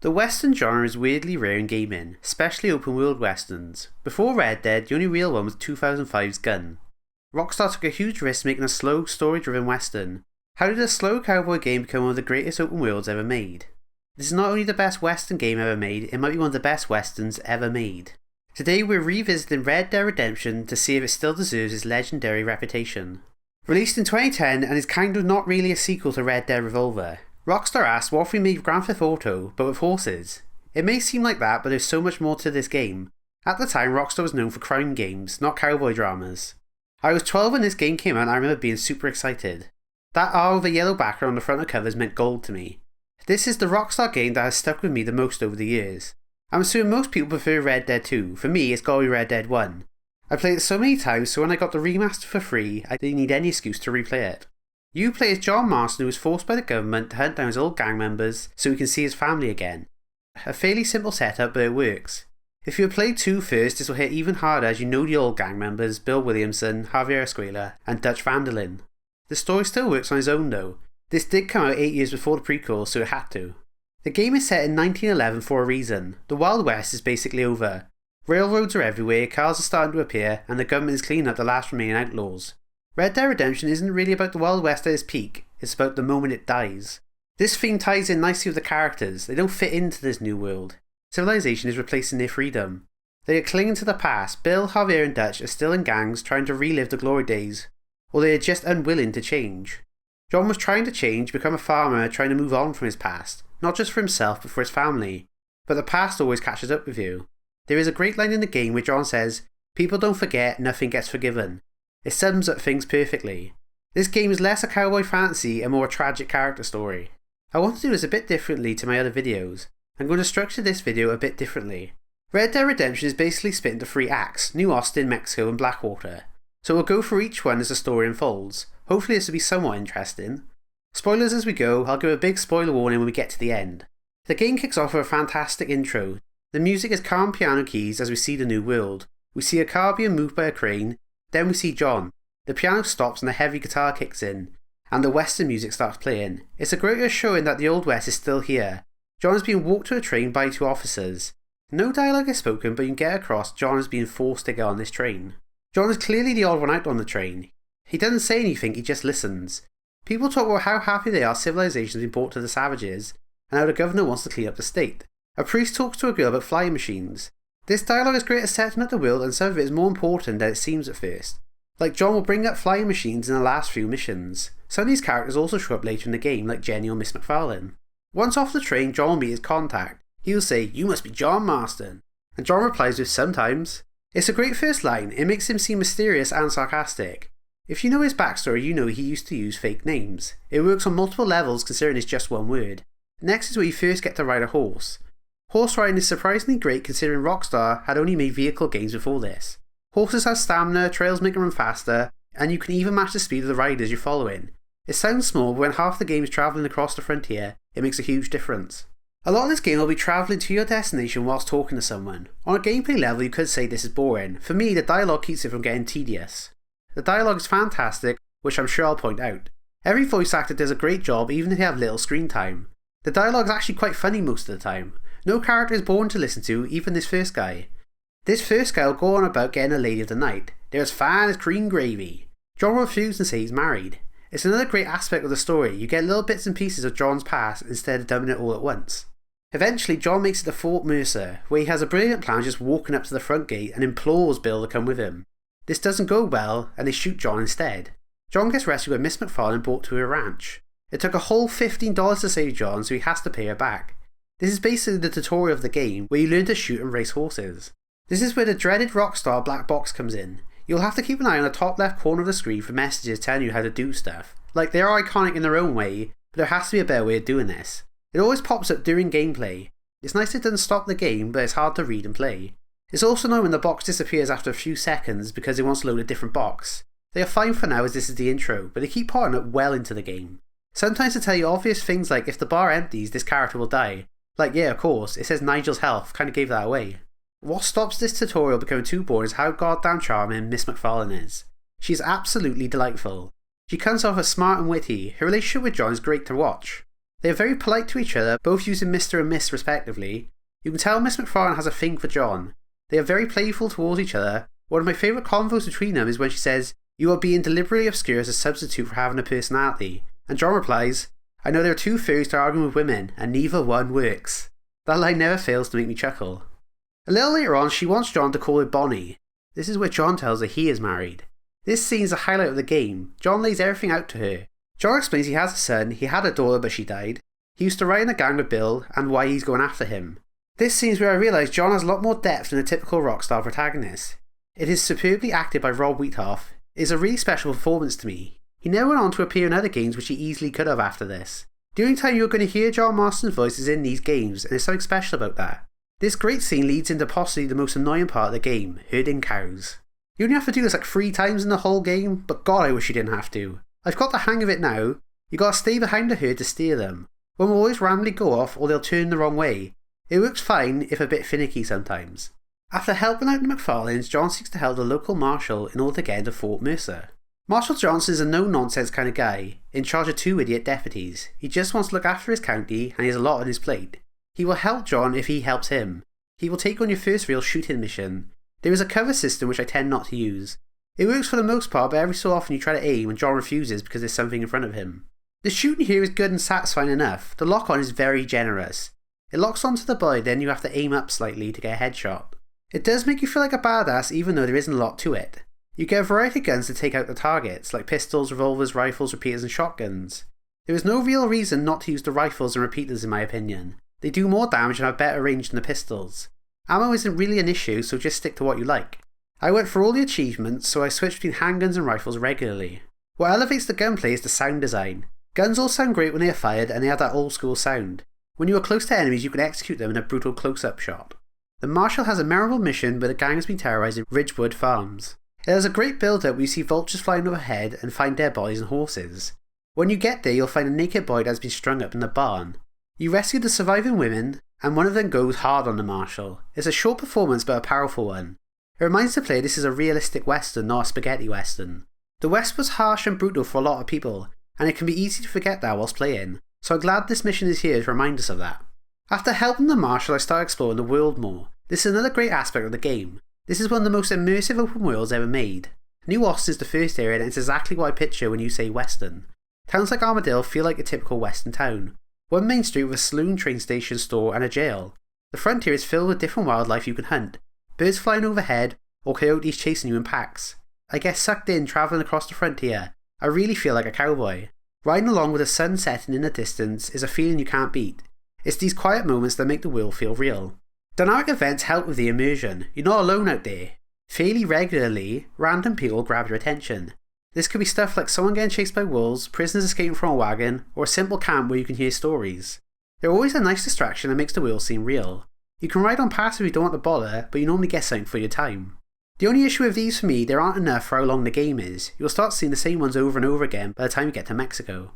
The Western genre is weirdly rare in gaming, especially open world westerns. Before Red Dead, the only real one was 2005's Gun. Rockstar took a huge risk making a slow, story-driven western. How did a slow cowboy game become one of the greatest open worlds ever made? This is not only the best western game ever made, it might be one of the best westerns ever made. Today we're revisiting Red Dead Redemption to see if it still deserves its legendary reputation. Released in 2010 and is kind of not really a sequel to Red Dead Revolver, Rockstar asked what if we made Grand Theft Auto, but with horses? It may seem like that, but there's so much more to this game. At the time, Rockstar was known for crime games, not cowboy dramas. I was 12 when this game came out and I remember being super excited. That R with a yellow background on the front of covers meant gold to me. This is the Rockstar game that has stuck with me the most over the years. I'm assuming most people prefer Red Dead 2, for me it's gotta be Red Dead 1. I played it so many times, so when I got the remaster for free, I didn't need any excuse to replay it. You play as John Marston, who was forced by the government to hunt down his old gang members so he can see his family again. A fairly simple setup, but it works. If you had played 2 first, this will hit even harder as you know the old gang members Bill Williamson, Javier Escuela, and Dutch Vanderlyn. The story still works on its own though. This did come out 8 years before the prequel, so it had to. The game is set in 1911 for a reason. The Wild West is basically over. Railroads are everywhere, cars are starting to appear, and the government is cleaning up the last remaining outlaws. Red Dead Redemption isn't really about the Wild West at its peak, it's about the moment it dies. This theme ties in nicely with the characters, they don't fit into this new world. Civilization is replacing their freedom. They are clinging to the past. Bill, Javier and Dutch are still in gangs trying to relive the glory days, or they are just unwilling to change. John was trying to change, become a farmer, trying to move on from his past, not just for himself but for his family. But the past always catches up with you. There is a great line in the game where John says, "People don't forget, nothing gets forgiven." It sums up things perfectly. This game is less a cowboy fantasy and more a tragic character story. I want to do this a bit differently to my other videos. I'm going to structure this video a bit differently. Red Dead Redemption is basically split into 3 acts: New Austin, Mexico and Blackwater. So we'll go through each one as the story unfolds. Hopefully this will be somewhat interesting. Spoilers as we go, I'll give a big spoiler warning when we get to the end. The game kicks off with a fantastic intro. The music is calm piano keys as we see the new world. We see a car being moved by a crane, then we see John. The piano stops and the heavy guitar kicks in, and the western music starts playing. It's a great showing that the Old West is still here. John is being walked to a train by 2 officers. No dialogue is spoken, but you can get across John is being forced to get on this train. John is clearly the odd one out on the train. He doesn't say anything, he just listens. People talk about how happy they are civilization has been brought to the savages, and how the governor wants to clean up the state. A priest talks to a girl about flying machines. This dialogue is great at setting up the world, and some of it is more important than it seems at first. Like John will bring up flying machines in the last few missions. Some of these characters also show up later in the game, like Jenny or Miss McFarlane. Once off the train, John will meet his contact. He will say, "You must be John Marston," and John replies with "sometimes." It's a great first line, it makes him seem mysterious and sarcastic. If you know his backstory, you know he used to use fake names. It works on multiple levels considering it's just one word. Next is where you first get to ride a horse. Horse riding is surprisingly great considering Rockstar had only made vehicle games before this. Horses have stamina, trails make them run faster, and you can even match the speed of the riders you're following. It sounds small, but when half the game is travelling across the frontier, it makes a huge difference. A lot of this game will be travelling to your destination whilst talking to someone. On a gameplay level you could say this is boring. For me, the dialogue keeps it from getting tedious. The dialogue is fantastic, which I'm sure I'll point out. Every voice actor does a great job even if they have little screen time. The dialogue is actually quite funny most of the time. No character is boring to listen to, even this first guy. This first guy will go on about getting a lady of the night. They're as fine as cream gravy. John will refuse and say he's married. It's another great aspect of the story. You get little bits and pieces of John's past instead of dumping it all at once. Eventually, John makes it to Fort Mercer, where he has a brilliant plan just walking up to the front gate and implores Bill to come with him. This doesn't go well, and they shoot John instead. John gets rescued by Miss McFarlane and brought to her ranch. It took a whole $15 to save John, so he has to pay her back. This is basically the tutorial of the game, where you learn to shoot and race horses. This is where the dreaded Rockstar black box comes in. You'll have to keep an eye on the top left corner of the screen for messages telling you how to do stuff. Like, they are iconic in their own way, but there has to be a better way of doing this. It always pops up during gameplay. It's nice it doesn't stop the game, but it's hard to read and play. It's also annoying when the box disappears after a few seconds because it wants to load a different box. They are fine for now as this is the intro, but they keep popping up well into the game. Sometimes they tell you obvious things like if the bar empties, this character will die. Like, yeah, of course, it says Nigel's health, kinda gave that away. What stops this tutorial becoming too boring is how goddamn charming Miss McFarlane is. She is absolutely delightful. She comes off as smart and witty. Her relationship with John is great to watch. They are very polite to each other, both using Mr. and Miss respectively. You can tell Miss McFarlane has a thing for John. They are very playful towards each other. One of my favourite convos between them is when she says, "You are being deliberately obscure as a substitute for having a personality." And John replies, "I know there are two fairies to arguing with women, and neither one works." That line never fails to make me chuckle. A little later on, she wants John to call her Bonnie. This is where John tells her he is married. This scene is the highlight of the game. John lays everything out to her. John explains he has a son, he had a daughter but she died. He used to ride in a gang with Bill, and why he's going after him. This scene is where I realise John has a lot more depth than a typical Rockstar protagonist. It is superbly acted by Rob Wheathoff. It is a really special performance to me. He never went on to appear in other games which he easily could have after this. The only time you're going to hear John Marston's voice is in these games, and there's something special about that. This great scene leads into possibly the most annoying part of the game, herding cows. You only have to do this like 3 times in the whole game, but god I wish you didn't have to. I've got the hang of it now. You gotta stay behind the herd to steer them. One will always randomly go off or they'll turn the wrong way. It works fine, if a bit finicky sometimes. After helping out the McFarlanes, John seeks to help the local marshal in order to get into Fort Mercer. Marshal Johnson is a no-nonsense kind of guy, in charge of 2 idiot deputies. He just wants to look after his county and he has a lot on his plate. He will help John if he helps him. He will take on your first real shooting mission. There is a cover system which I tend not to use. It works for the most part, but every so often you try to aim and John refuses because there's something in front of him. The shooting here is good and satisfying enough. The lock-on is very generous. It locks onto the body, then you have to aim up slightly to get a headshot. It does make you feel like a badass even though there isn't a lot to it. You get a variety of guns to take out the targets, like pistols, revolvers, rifles, repeaters and shotguns. There is no real reason not to use the rifles and repeaters in my opinion. They do more damage and have better range than the pistols. Ammo isn't really an issue, so just stick to what you like. I went for all the achievements, so I switched between handguns and rifles regularly. What elevates the gunplay is the sound design. Guns all sound great when they are fired and they have that old school sound. When you are close to enemies you can execute them in a brutal close-up shot. The Marshal has a memorable mission where the gang has been terrorising Ridgewood Farms. It has a great build-up where you see vultures flying overhead and find dead bodies and horses. When you get there you'll find a naked boy that has been strung up in the barn. You rescue the surviving women, and one of them goes hard on the Marshal. It's a short performance but a powerful one. It reminds the player this is a realistic western, not a spaghetti western. The West was harsh and brutal for a lot of people, and it can be easy to forget that whilst playing, so I'm glad this mission is here to remind us of that. After helping the Marshal I started exploring the world more. This is another great aspect of the game. This is one of the most immersive open worlds ever made. New Austin is the first area and it's exactly what I picture when you say western. Towns like Armadale feel like a typical western town. One main street with a saloon, train station, store and a jail. The frontier is filled with different wildlife you can hunt. Birds flying overhead or coyotes chasing you in packs. I get sucked in travelling across the frontier. I really feel like a cowboy. Riding along with the sun setting in the distance is a feeling you can't beat. It's these quiet moments that make the world feel real. Dynamic events help with the immersion. You're not alone out there. Fairly regularly, random people grab your attention. This could be stuff like someone getting chased by wolves, prisoners escaping from a wagon, or a simple camp where you can hear stories. They're always a nice distraction that makes the world seem real. You can ride on past if you don't want to bother, but you normally get something for your time. The only issue with these for me, there aren't enough for how long the game is. You'll start seeing the same ones over and over again by the time you get to Mexico.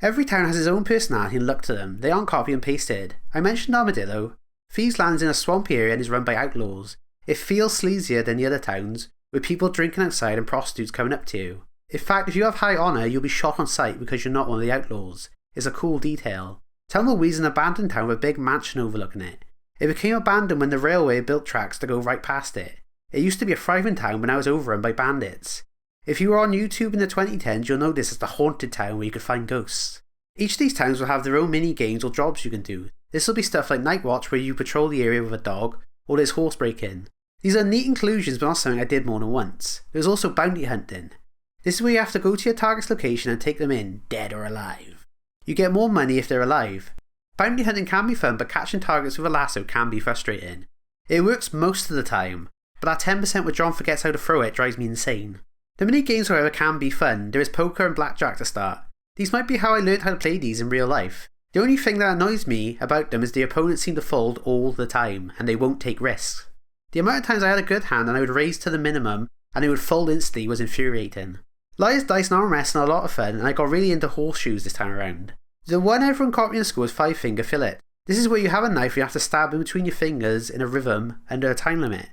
Every town has its own personality and look to them. They aren't copy and pasted. I mentioned Armadillo. Thieves lands in a swampy area and is run by outlaws. It feels sleazier than the other towns, with people drinking outside and prostitutes coming up to you. In fact, if you have high honour, you'll be shot on sight because you're not one of the outlaws. It's a cool detail. Tumbleweed's an abandoned town with a big mansion overlooking it. It became abandoned when the railway built tracks to go right past it. It used to be a thriving town but now it's overrun by bandits. If you were on YouTube in the 2010s, you'll know this as the haunted town where you could find ghosts. Each of these towns will have their own mini games or jobs you can do. This will be stuff like Night Watch where you patrol the area with a dog, or there's horse breaking. These are neat inclusions but not something I did more than once. There's also bounty hunting. This is where you have to go to your target's location and take them in, dead or alive. You get more money if they're alive. Bounty hunting can be fun but catching targets with a lasso can be frustrating. It works most of the time, but that 10% where John forgets how to throw it drives me insane. The mini games however can be fun. There is poker and blackjack to start. These might be how I learned how to play these in real life. The only thing that annoys me about them is the opponents seem to fold all the time, and they won't take risks. The amount of times I had a good hand and I would raise to the minimum, and it would fold instantly was infuriating. Liar's Dice and arm wrestling are a lot of fun, and I got really into horseshoes this time around. The one everyone copied in school is 5-finger fillet. This is where you have a knife and you have to stab in between your fingers in a rhythm under a time limit.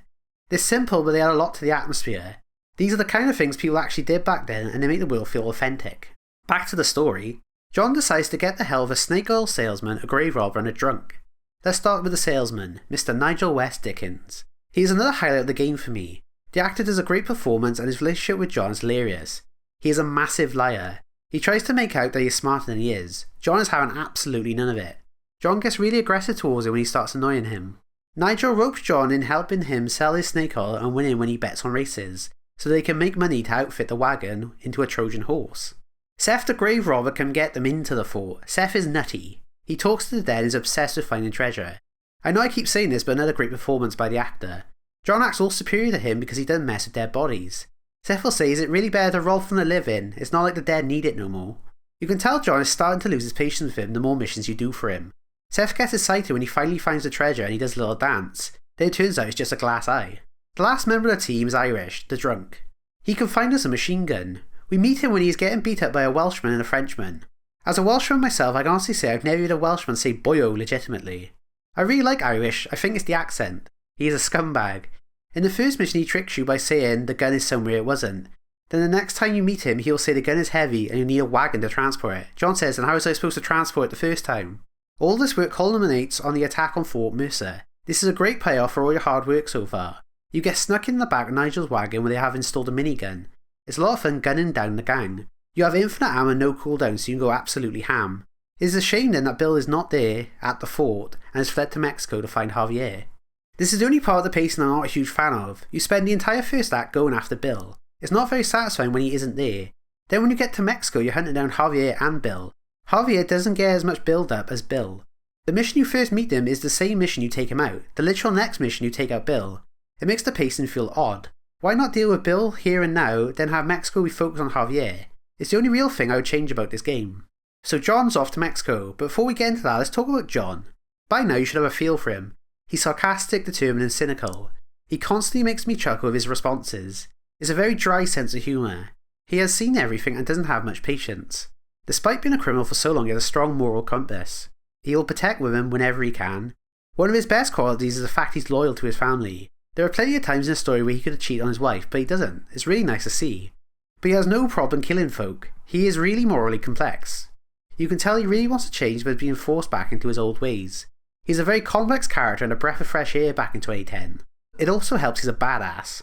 They're simple but they add a lot to the atmosphere. These are the kind of things people actually did back then and they make the world feel authentic. Back to the story. John decides to get the hell of a snake oil salesman, a grave robber and a drunk. Let's start with the salesman, Mr. Nigel West Dickens. He is another highlight of the game for me. The actor does a great performance and his relationship with John is hilarious. He is a massive liar. He tries to make out that he is smarter than he is. John is having absolutely none of it. John gets really aggressive towards him when he starts annoying him. Nigel ropes John in helping him sell his snake oil and winning when he bets on races, so they can make money to outfit the wagon into a Trojan horse. Seth the grave robber can get them into the fort. Seth is nutty. He talks to the dead and is obsessed with finding treasure. I know I keep saying this, but another great performance by the actor. John acts all superior to him because he doesn't mess with dead bodies. Seth will say, is it really better to rob from the living? It's not like the dead need it no more. You can tell John is starting to lose his patience with him the more missions you do for him. Seth gets excited when he finally finds the treasure and he does a little dance. Then it turns out it's just a glass eye. The last member of the team is Irish, the drunk. He can find us a machine gun. We meet him when he is getting beat up by a Welshman and a Frenchman. As a Welshman myself, I can honestly say I've never heard a Welshman say boyo legitimately. I really like Irish, I think it's the accent. He is a scumbag. In the first mission he tricks you by saying the gun is somewhere it wasn't. Then the next time you meet him he'll say the gun is heavy and you need a wagon to transport it. John says, and how was I supposed to transport it the first time? All this work culminates on the attack on Fort Mercer. This is a great payoff for all your hard work so far. You get snuck in the back of Nigel's wagon where they have installed a minigun. It's a lot of fun gunning down the gang. You have infinite ammo and no cooldown so you can go absolutely ham. It is a shame then that Bill is not there at the fort and has fled to Mexico to find Javier. This is the only part of the pacing I'm not a huge fan of. You spend the entire first act going after Bill. It's not very satisfying when he isn't there. Then when you get to Mexico you're hunting down Javier and Bill. Javier doesn't get as much build up as Bill. The mission you first meet him is the same mission you take him out. The literal next mission you take out Bill. It makes the pacing feel odd. Why not deal with Bill here and now, then have Mexico be focused on Javier? It's the only real thing I would change about this game. So John's off to Mexico, but before we get into that, let's talk about John. By now you should have a feel for him. He's sarcastic, determined and cynical. He constantly makes me chuckle with his responses. It's a very dry sense of humour. He has seen everything and doesn't have much patience. Despite being a criminal for so long, he has a strong moral compass. He will protect women whenever he can. One of his best qualities is the fact he's loyal to his family. There are plenty of times in the story where he could have cheated on his wife, but he doesn't. It's really nice to see. But he has no problem killing folk. He is really morally complex. You can tell he really wants to change but is being forced back into his old ways. He's a very complex character and a breath of fresh air back in 2010. It also helps he's a badass.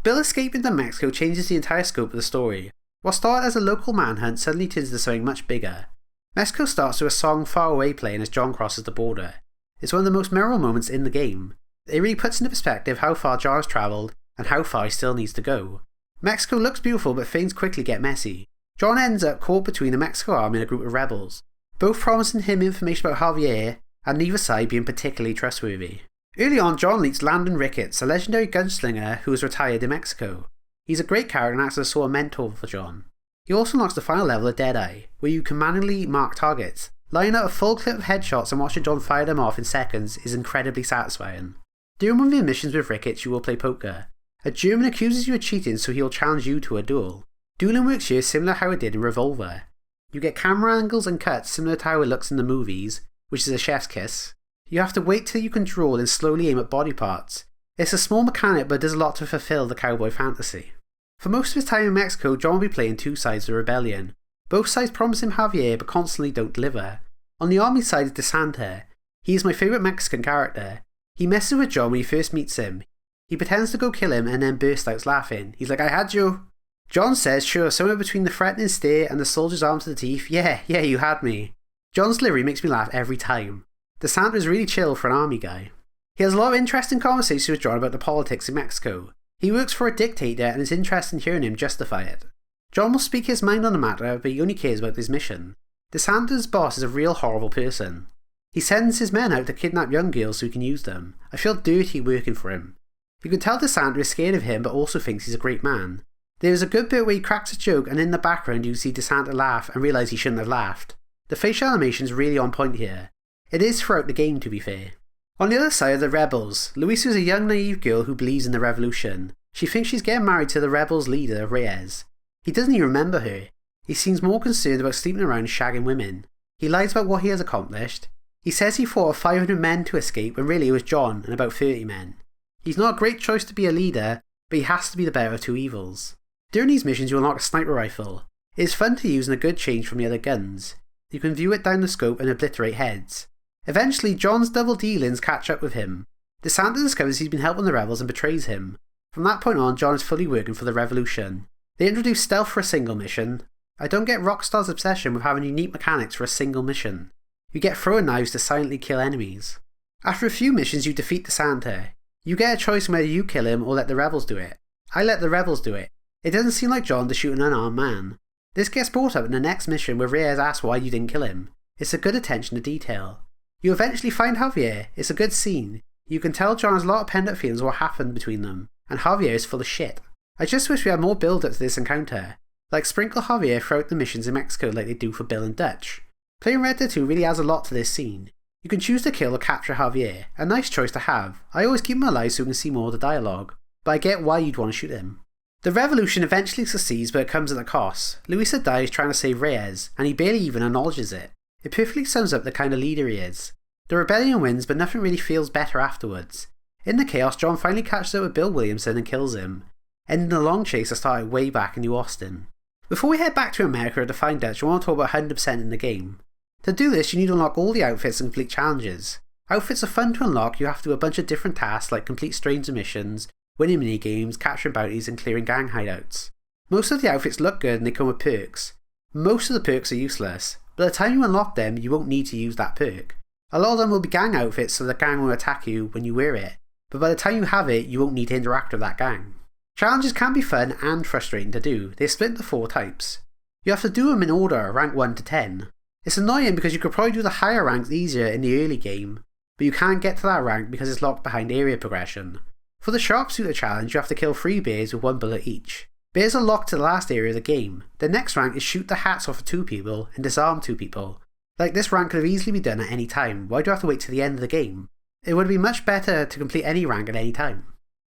Bill escaping to Mexico changes the entire scope of the story. What started as a local manhunt suddenly turns into something much bigger. Mexico starts with a song Far Away playing as John crosses the border. It's one of the most memorable moments in the game. It really puts into perspective how far John has travelled and how far he still needs to go. Mexico looks beautiful but things quickly get messy. John ends up caught between the Mexico army and a group of rebels, both promising him information about Javier and neither side being particularly trustworthy. Early on, John meets Landon Ricketts, a legendary gunslinger who is retired in Mexico. He's a great character and acts as a sort of mentor for John. He also unlocks the final level of Deadeye, where you can manually mark targets. Lining up a full clip of headshots and watching John fire them off in seconds is incredibly satisfying. During one of your missions with Ricketts, you will play poker. A German accuses you of cheating, so he will challenge you to a duel. Dueling works here similar to how it did in Revolver. You get camera angles and cuts similar to how it looks in the movies, which is a chef's kiss. You have to wait till you can draw and slowly aim at body parts. It's a small mechanic but does a lot to fulfill the cowboy fantasy. For most of his time in Mexico, John will be playing two sides of the rebellion. Both sides promise him Javier but constantly don't deliver. On the army side is DeSanta. He is my favourite Mexican character. He messes with John when he first meets him. He pretends to go kill him and then bursts out laughing. He's like, I had you. John says, sure, somewhere between the threatening stare and the soldier's arm to the teeth, yeah, you had me. John's delivery makes me laugh every time. DeSanta is really chill for an army guy. He has a lot of interesting conversations with John about the politics in Mexico. He works for a dictator and is interested in hearing him justify it. John will speak his mind on the matter, but he only cares about his mission. DeSanta's boss is a real horrible person. He sends his men out to kidnap young girls so he can use them. I feel dirty working for him. You can tell DeSanta is scared of him but also thinks he's a great man. There is a good bit where he cracks a joke and in the background you see DeSanta laugh and realise he shouldn't have laughed. The facial animation is really on point here. It is throughout the game to be fair. On the other side are the rebels. Luisa is a young naive girl who believes in the revolution. She thinks she's getting married to the rebels' leader, Reyes. He doesn't even remember her. He seems more concerned about sleeping around and shagging women. He lies about what he has accomplished. He says he fought 500 men to escape when really it was John and about 30 men. He's not a great choice to be a leader, but he has to be the better of two evils. During these missions you unlock a sniper rifle. It is fun to use and a good change from the other guns. You can view it down the scope and obliterate heads. Eventually, John's double dealings catch up with him. DeSanta discovers he's been helping the rebels and betrays him. From that point on, John is fully working for the revolution. They introduce stealth for a single mission. I don't get Rockstar's obsession with having unique mechanics for a single mission. You get throwing knives to silently kill enemies. After a few missions you defeat DeSanta. You get a choice whether you kill him or let the rebels do it. I let the rebels do it. It doesn't seem like John to shoot an unarmed man. This gets brought up in the next mission where Reyes asks why you didn't kill him. It's a good attention to detail. You eventually find Javier. It's a good scene. You can tell John has a lot of pent up feelings of what happened between them, and Javier is full of shit. I just wish we had more build up to this encounter. Like sprinkle Javier throughout the missions in Mexico like they do for Bill and Dutch. Playing Red Dead 2 really adds a lot to this scene. You can choose to kill or capture Javier, a nice choice to have. I always keep him alive so we can see more of the dialogue, but I get why you'd want to shoot him. The revolution eventually succeeds, but it comes at a cost. Luisa dies trying to save Reyes, and he barely even acknowledges it. It perfectly sums up the kind of leader he is. The rebellion wins, but nothing really feels better afterwards. In the chaos, John finally catches up with Bill Williamson and kills him, ending the long chase that started way back in New Austin. Before we head back to America to find Dutch, I want to talk about 100% in the game. To do this, you need to unlock all the outfits and complete challenges. Outfits are fun to unlock. You have to do a bunch of different tasks like complete stranger missions, winning minigames, capturing bounties and clearing gang hideouts. Most of the outfits look good and they come with perks. Most of the perks are useless, but by the time you unlock them you won't need to use that perk. A lot of them will be gang outfits so the gang will attack you when you wear it, but by the time you have it you won't need to interact with that gang. Challenges can be fun and frustrating to do. They're split into 4 types. You have to do them in order, rank 1 to 10. It's annoying because you could probably do the higher ranks easier in the early game, but you can't get to that rank because it's locked behind area progression. For the sharpshooter challenge you have to kill 3 bears with 1 bullet each. Bears are locked to the last area of the game. The next rank is shoot the hats off of 2 people and disarm 2 people. Like this rank could have easily been done at any time. Why do you have to wait till the end of the game? It would be much better to complete any rank at any time.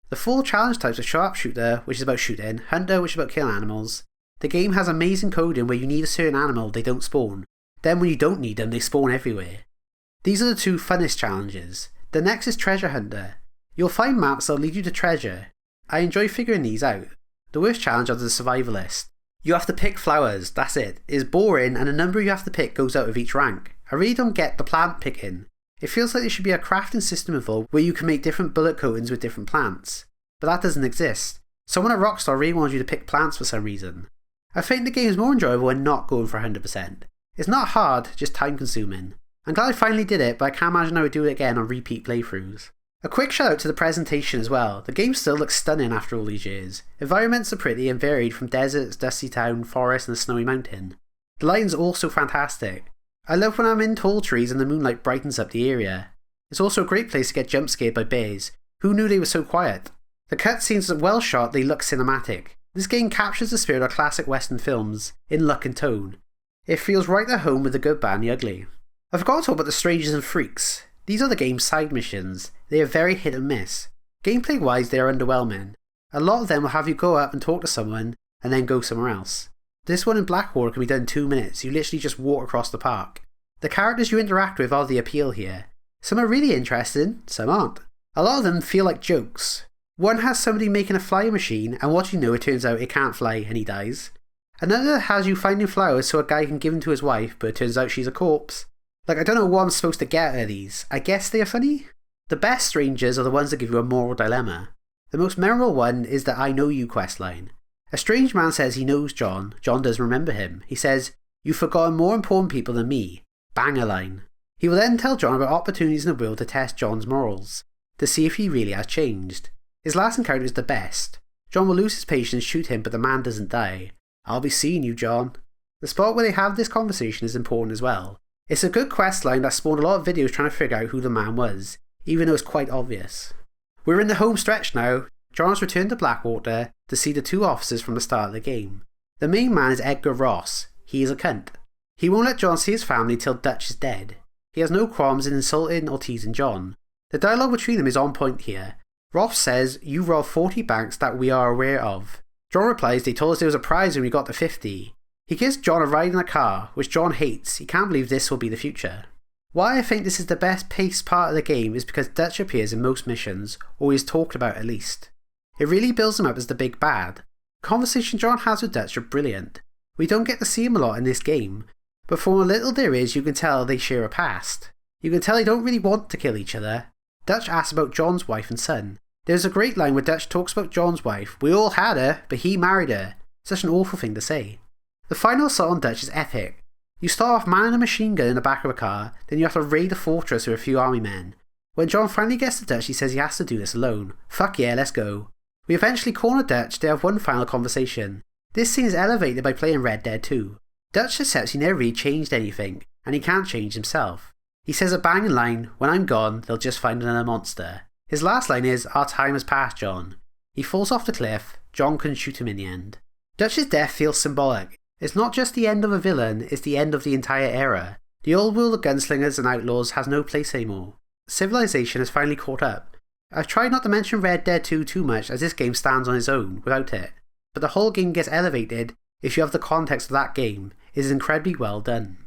The 4 challenge types are sharpshooter, which is about shooting, hunter, which is about killing animals. The game has amazing coding where you need a certain animal, they don't spawn. Then when you don't need them, they spawn everywhere. These are the 2 funnest challenges. The next is treasure hunter. You'll find maps that'll lead you to treasure. I enjoy figuring these out. The worst challenge are the survivalist. You have to pick flowers, that's it. It's boring and the number you have to pick goes out of each rank. I really don't get the plant picking. It feels like there should be a crafting system involved where you can make different bullet coatings with different plants. But that doesn't exist. Someone at Rockstar really wants you to pick plants for some reason. I think the game is more enjoyable when not going for 100%. It's not hard, just time consuming. I'm glad I finally did it, but I can't imagine I would do it again on repeat playthroughs. A quick shout out to the presentation as well. The game still looks stunning after all these years. Environments are pretty and varied from deserts, dusty town, forest and a snowy mountain. The lighting's also fantastic. I love when I'm in tall trees and the moonlight brightens up the area. It's also a great place to get jump scared by bears. Who knew they were so quiet? The cutscenes are well shot, they look cinematic. This game captures the spirit of classic western films, in look and tone. It feels right at home with the good, bad and the ugly. I forgot to talk about the strangers and freaks. These are the game's side missions. They are very hit and miss. Gameplay wise they are underwhelming. A lot of them will have you go up and talk to someone and then go somewhere else. This one in Blackwater can be done in 2 minutes, you literally just walk across the park. The characters you interact with are the appeal here. Some are really interesting, some aren't. A lot of them feel like jokes. One has somebody making a flying machine and what you know it turns out it can't fly and he dies. Another has you finding flowers so a guy can give them to his wife but it turns out she's a corpse. Like I don't know what I'm supposed to get out of these. I guess they are funny? The best strangers are the ones that give you a moral dilemma. The most memorable one is the I know you questline. A strange man says he knows John. John does remember him. He says, "You've forgotten more important people than me." Banger line. He will then tell John about opportunities in the world to test John's morals, to see if he really has changed. His last encounter is the best. John will lose his patience, shoot him, but the man doesn't die. "I'll be seeing you, John." The spot where they have this conversation is important as well. It's a good quest line that spawned a lot of videos trying to figure out who the man was, even though it's quite obvious. We're in the home stretch now. John has returned to Blackwater to see the 2 officers from the start of the game. The main man is Edgar Ross. He is a cunt. He won't let John see his family till Dutch is dead. He has no qualms in insulting or teasing John. The dialogue between them is on point here. Ross says, "You robbed 40 banks that we are aware of." John replies, "They told us there was a prize when we got to 50. He gives John a ride in a car, which John hates. He can't believe this will be the future. Why I think this is the best paced part of the game is because Dutch appears in most missions, or is talked about at least. It really builds him up as the big bad. The conversation John has with Dutch are brilliant. We don't get to see him a lot in this game, but from what little there is, you can tell they share a past. You can tell they don't really want to kill each other. Dutch asks about John's wife and son. There's a great line where Dutch talks about John's wife. We all had her, but he married her. Such an awful thing to say. The final assault on Dutch is epic. You start off manning a machine gun in the back of a car, then you have to raid a fortress with a few army men. When John finally gets to Dutch, he says he has to do this alone. Fuck yeah, let's go. We eventually corner Dutch to have one final conversation. This scene is elevated by playing Red Dead 2. Dutch accepts he never really changed anything, and he can't change himself. He says a banging line, when I'm gone, they'll just find another monster. His last line is, our time has passed, John. He falls off the cliff. John couldn't shoot him in the end. Dutch's death feels symbolic. It's not just the end of a villain, it's the end of the entire era. The old world of gunslingers and outlaws has no place anymore. Civilization has finally caught up. I've tried not to mention Red Dead 2 too much as this game stands on its own without it, but the whole game gets elevated if you have the context of that game. It is incredibly well done.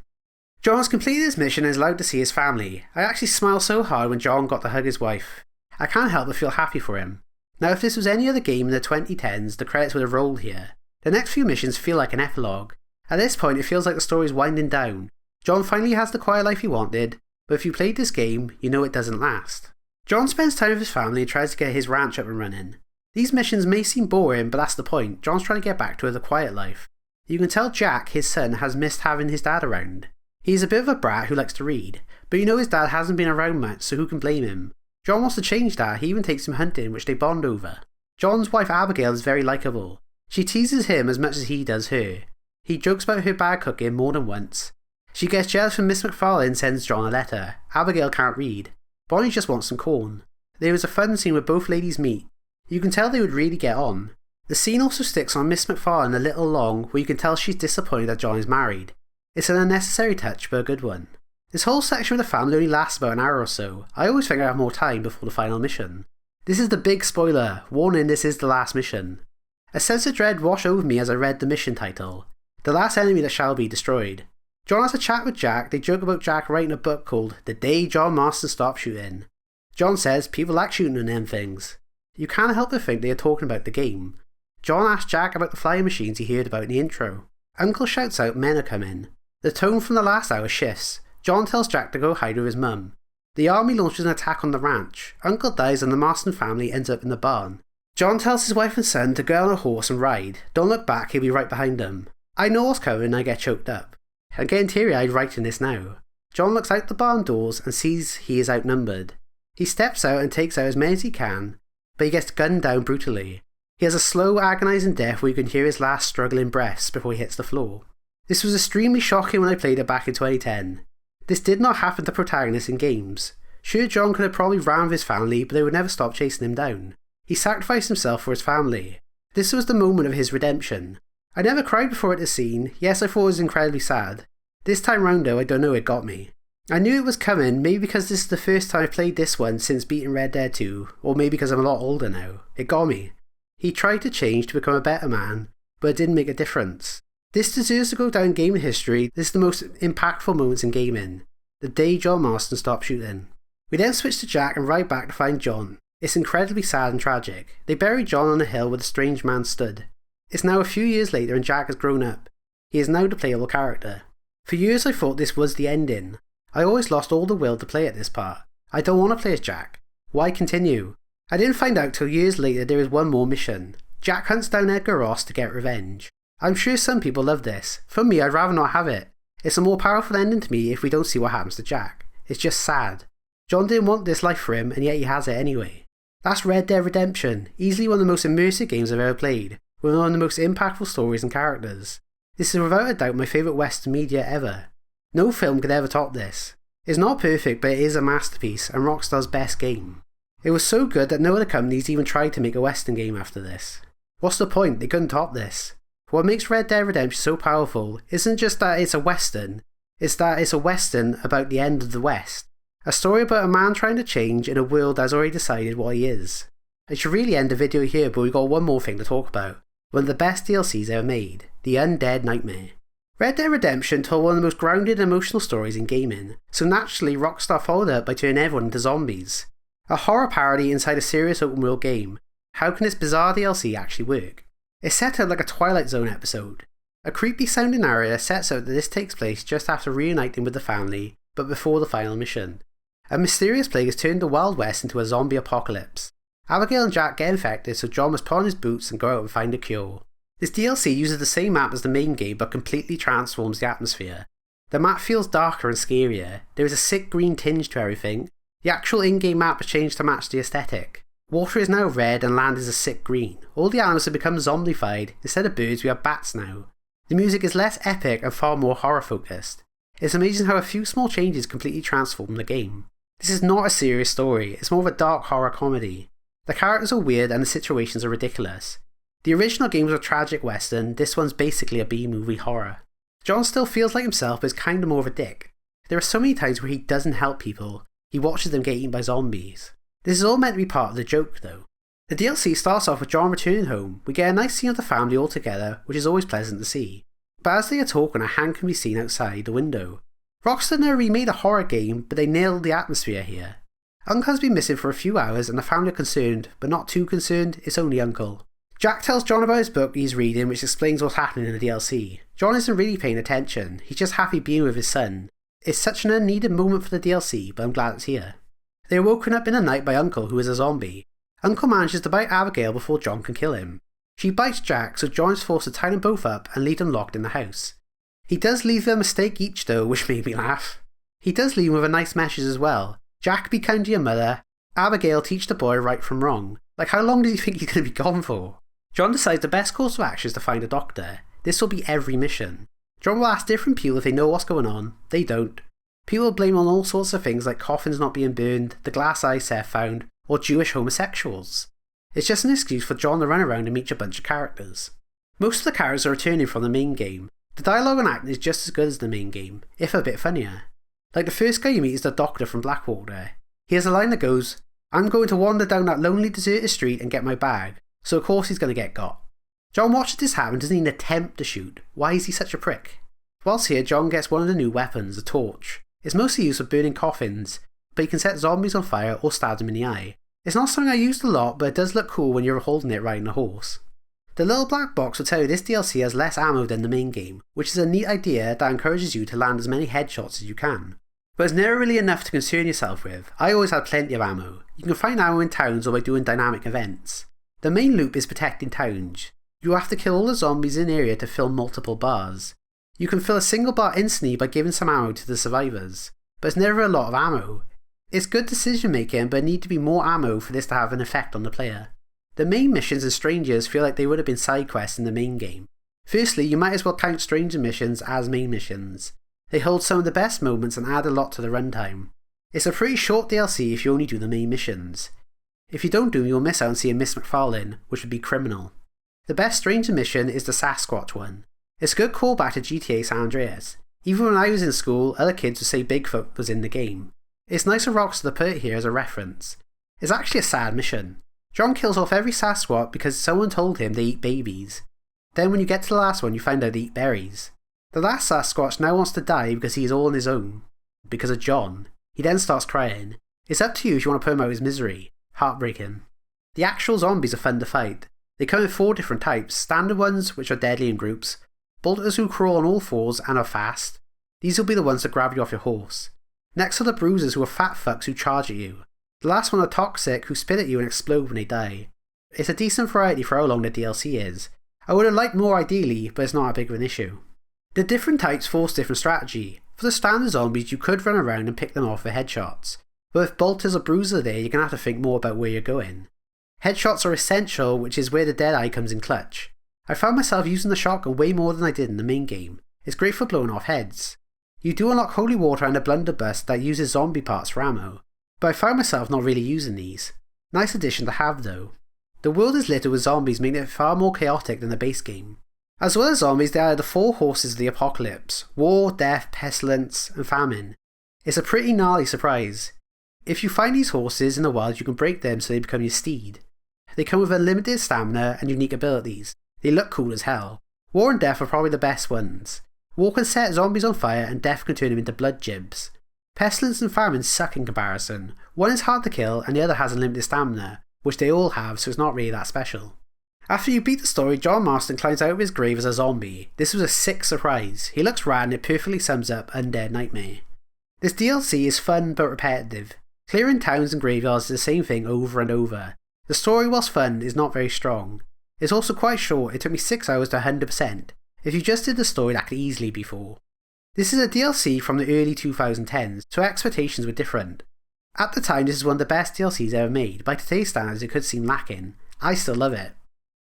John has completed his mission and is allowed to see his family. I actually smiled so hard when John got to hug his wife. I can't help but feel happy for him. Now if this was any other game in the 2010s, the credits would have rolled here. The next few missions feel like an epilogue. At this point it feels like the story is winding down. John finally has the quiet life he wanted, but if you played this game, you know it doesn't last. John spends time with his family and tries to get his ranch up and running. These missions may seem boring, but that's the point. John's trying to get back to the quiet life. You can tell Jack, his son, has missed having his dad around. He's a bit of a brat who likes to read, but you know his dad hasn't been around much, so who can blame him? John wants to change that. He even takes him hunting, which they bond over. John's wife Abigail is very likeable. She teases him as much as he does her. He jokes about her bad cooking more than once. She gets jealous when Miss McFarlane sends John a letter. Abigail can't read. Bonnie just wants some corn. There is a fun scene where both ladies meet. You can tell they would really get on. The scene also sticks on Miss McFarlane a little long, where you can tell she's disappointed that John is married. It's an unnecessary touch, but a good one. This whole section with the family only lasts about an hour or so. I always think I have more time before the final mission. This is the big spoiler. Warning, this is the last mission. A sense of dread washed over me as I read the mission title. The last enemy that shall be destroyed. John has a chat with Jack. They joke about Jack writing a book called The Day John Marston Stopped Shooting. John says people like shooting on them things. You can't help but think they are talking about the game. John asks Jack about the flying machines he heard about in the intro. Uncle shouts out men are coming. The tone from the last hour shifts. John tells Jack to go hide with his mum. The army launches an attack on the ranch. Uncle dies and the Marston family ends up in the barn. John tells his wife and son to go on a horse and ride. Don't look back, he'll be right behind them. I know what's coming and I get choked up. I'm getting teary-eyed writing this now. John looks out the barn doors and sees he is outnumbered. He steps out and takes out as many as he can, but he gets gunned down brutally. He has a slow, agonising death where you can hear his last struggling breaths before he hits the floor. This was extremely shocking when I played it back in 2010. This did not happen to protagonists in games. Sure, John could have probably ran with his family, but they would never stop chasing him down. He sacrificed himself for his family. This was the moment of his redemption. I never cried before at this scene. Yes, I thought it was incredibly sad. This time round though, I don't know, it got me. I knew it was coming, maybe because this is the first time I've played this one since beating Red Dead 2, or maybe because I'm a lot older now. It got me. He tried to change to become a better man, but it didn't make a difference. This deserves to go down in gaming history. This is the most impactful moments in gaming. The day John Marston stopped shooting. We then switch to Jack and ride back to find John. It's incredibly sad and tragic. They buried John on a hill where the strange man stood. It's now a few years later and Jack has grown up. He is now the playable character. For years I thought this was the ending. I always lost all the will to play at this part. I don't want to play as Jack. Why continue? I didn't find out till years later there is one more mission. Jack hunts down Edgar Ross to get revenge. I'm sure some people love this. For me, I'd rather not have it. It's a more powerful ending to me if we don't see what happens to Jack. It's just sad. John didn't want this life for him, and yet he has it anyway. That's Red Dead Redemption, easily one of the most immersive games I've ever played, with one of the most impactful stories and characters. This is without a doubt my favourite Western media ever. No film could ever top this. It's not perfect, but it is a masterpiece, and Rockstar's best game. It was so good that no other companies even tried to make a Western game after this. What's the point? They couldn't top this. What makes Red Dead Redemption so powerful isn't just that it's a Western, it's that it's a Western about the end of the West. A story about a man trying to change in a world that has already decided what he is. I should really end the video here, but we've got one more thing to talk about. One of the best DLCs ever made, the Undead Nightmare. Red Dead Redemption told one of the most grounded and emotional stories in gaming, so naturally Rockstar followed up by turning everyone into zombies. A horror parody inside a serious open world game. How can this bizarre DLC actually work? It's set up like a Twilight Zone episode. A creepy sounding area sets out that this takes place just after reuniting with the family, but before the final mission. A mysterious plague has turned the Wild West into a zombie apocalypse. Abigail and Jack get infected, so John must put on his boots and go out and find a cure. This DLC uses the same map as the main game but completely transforms the atmosphere. The map feels darker and scarier, there is a sick green tinge to everything, the actual in-game map has changed to match the aesthetic. Water is now red and land is a sick green. All the animals have become zombified, instead of birds we have bats now. The music is less epic and far more horror focused. It's amazing how a few small changes completely transform the game. This is not a serious story, it's more of a dark horror comedy. The characters are weird and the situations are ridiculous. The original game was a tragic western, this one's basically a B-movie horror. John still feels like himself but is kinda more of a dick. There are so many times where he doesn't help people, he watches them get eaten by zombies. This is all meant to be part of the joke though. The DLC starts off with John returning home. We get a nice scene of the family all together, which is always pleasant to see. But as they are talking, a hand can be seen outside the window. Rockstar never remade a horror game, but they nailed the atmosphere here. Uncle has been missing for a few hours and the family are concerned, but not too concerned, it's only Uncle. Jack tells John about his book he's reading, which explains what's happening in the DLC. John isn't really paying attention, he's just happy being with his son. It's such an unneeded moment for the DLC, but I'm glad it's here. They are woken up in the night by Uncle, who is a zombie. Uncle manages to bite Abigail before John can kill him. She bites Jack, so John is forced to tie them both up and leave them locked in the house. He does leave them a steak each though, which made me laugh. He does leave them with a nice message as well. Jack, be kind to your mother. Abigail, teach the boy right from wrong. Like, how long does he think he's going to be gone for? John decides the best course of action is to find a doctor. This will be every mission. John will ask different people if they know what's going on. They don't. People blame on all sorts of things like coffins not being burned, the glass eye Seth found, or Jewish homosexuals. It's just an excuse for John to run around and meet a bunch of characters. Most of the characters are returning from the main game. The dialogue and acting is just as good as the main game, if a bit funnier. Like the first guy you meet is the doctor from Blackwater. He has a line that goes, "I'm going to wander down that lonely deserted street and get my bag," so of course he's going to get got. John watches this happen and doesn't even attempt to shoot. Why is he such a prick? Whilst here, John gets one of the new weapons, a torch. It's mostly used for burning coffins, but you can set zombies on fire or stab them in the eye. It's not something I used a lot, but it does look cool when you're holding it riding a horse. The little black box will tell you this DLC has less ammo than the main game, which is a neat idea that encourages you to land as many headshots as you can. But it's never really enough to concern yourself with. I always had plenty of ammo. You can find ammo in towns or by doing dynamic events. The main loop is protecting towns. You have to kill all the zombies in the area to fill multiple bars. You can fill a single bar instantly by giving some ammo to the survivors, but it's never a lot of ammo. It's good decision making, but need to be more ammo for this to have an effect on the player. The main missions and strangers feel like they would have been side quests in the main game. Firstly, you might as well count stranger missions as main missions. They hold some of the best moments and add a lot to the runtime. It's a pretty short DLC if you only do the main missions. If you don't do them, you'll miss out on seeing Miss McFarlane, which would be criminal. The best stranger mission is the Sasquatch one. It's a good callback to GTA San Andreas. Even when I was in school, other kids would say Bigfoot was in the game. It's nice of Rockstar to put it here as a reference. It's actually a sad mission. John kills off every Sasquatch because someone told him they eat babies. Then when you get to the last one, you find out they eat berries. The last Sasquatch now wants to die because he is all on his own. Because of John. He then starts crying. It's up to you if you want to put him out of his misery. Heartbreaking. The actual zombies are fun to fight. They come in 4 different types. Standard ones, which are deadly in groups. Bolters who crawl on all fours and are fast. These will be the ones that grab you off your horse. Next are the bruisers who are fat fucks who charge at you. The last one are toxic who spit at you and explode when they die. It's a decent variety for how long the DLC is. I would have liked more ideally, but it's not a big of an issue. The different types force different strategy. For the standard zombies you could run around and pick them off for headshots. But if bolters or bruisers are there, you're going to have to think more about where you're going. Headshots are essential, which is where the Deadeye comes in clutch. I found myself using the shotgun way more than I did in the main game. It's great for blowing off heads. You do unlock holy water and a blunderbuss that uses zombie parts for ammo, but I found myself not really using these. Nice addition to have though. The world is littered with zombies, making it far more chaotic than the base game. As well as zombies, there are the 4 horses of the apocalypse: war, death, pestilence, and famine. It's a pretty gnarly surprise. If you find these horses in the wild, you can break them so they become your steed. They come with unlimited stamina and unique abilities. They look cool as hell. War and death are probably the best ones. War can set zombies on fire and death can turn them into blood jibs. Pestilence and famine suck in comparison. One is hard to kill and the other has unlimited stamina, which they all have, so it's not really that special. After you beat the story, John Marston climbs out of his grave as a zombie. This was a sick surprise. He looks rad and it perfectly sums up Undead Nightmare. This DLC is fun but repetitive. Clearing towns and graveyards is the same thing over and over. The story, whilst fun, is not very strong. It's also quite short. It took me 6 hours to 100%. If you just did the story, that could easily be 4. This is a DLC from the early 2010s, so expectations were different. At the time, this is one of the best DLCs ever made. By today's standards, it could seem lacking. I still love it.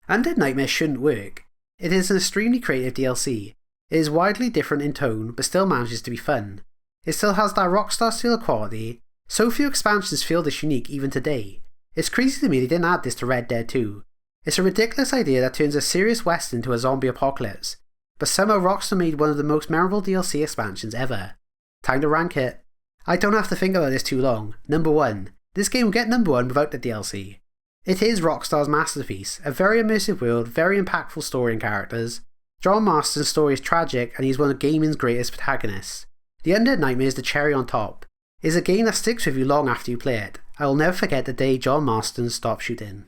Undead Nightmare shouldn't work. It is an extremely creative DLC. It is widely different in tone, but still manages to be fun. It still has that Rockstar style of quality. So few expansions feel this unique even today. It's crazy to me they didn't add this to Red Dead 2. It's a ridiculous idea that turns a serious western into a zombie apocalypse, but somehow Rockstar made one of the most memorable DLC expansions ever. Time to rank it. I don't have to think about this too long. Number 1. This game will get number 1 without the DLC. It is Rockstar's masterpiece, a very immersive world, very impactful story and characters. John Marston's story is tragic and he's one of gaming's greatest protagonists. The Undead Nightmare is the cherry on top. It is a game that sticks with you long after you play it. I will never forget the day John Marston stopped shooting.